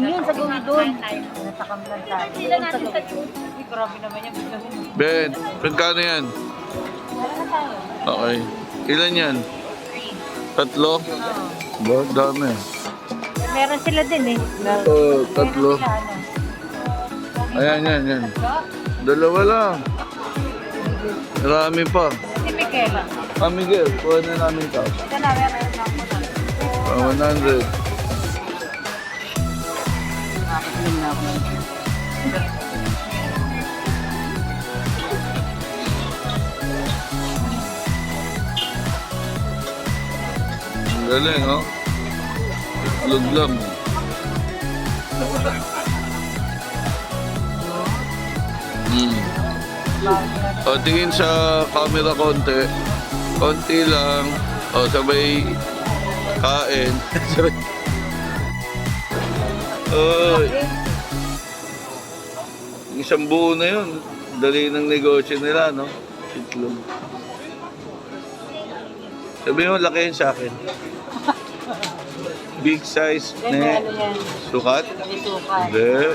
natin yun sa gawin doon. Natakam lang tayo. Sila natin sa gawin. Grabe naman yan. Ben, magkano yan? Okay. Ilan yan? 3. Ba, dami. Meron sila din eh. Oo, 3. Ayan, yan. 2 lang. Marami pa. Si Miguel. Miguel, kuha na namin ito. Ito na, meron na ako na. 100. Nakakiling na ako. Ang galing, oh. Itlog lang. O, tingin sa camera konti. Konti lang. O, sabay kain. Sabay. Oy. Isang buo na yun. Dali ng negosyo nila, no? Itlog. Sabi mo, lakihin sa akin. Big size na sukat? Hindi.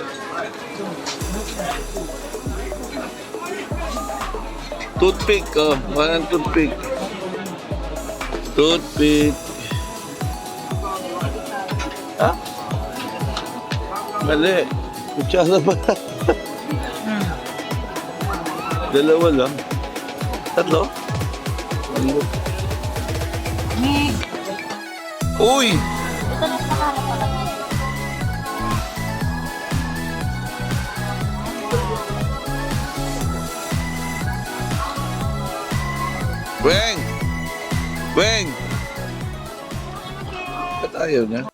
Toothpick, oh. Walang toothpick. Toothpick. Ha? Mali. Kutsara ba? 2 lang. 3? Ano? Uy! Ito na nakaharap pa lang. Weng! Weng! Ba't ayaw niya?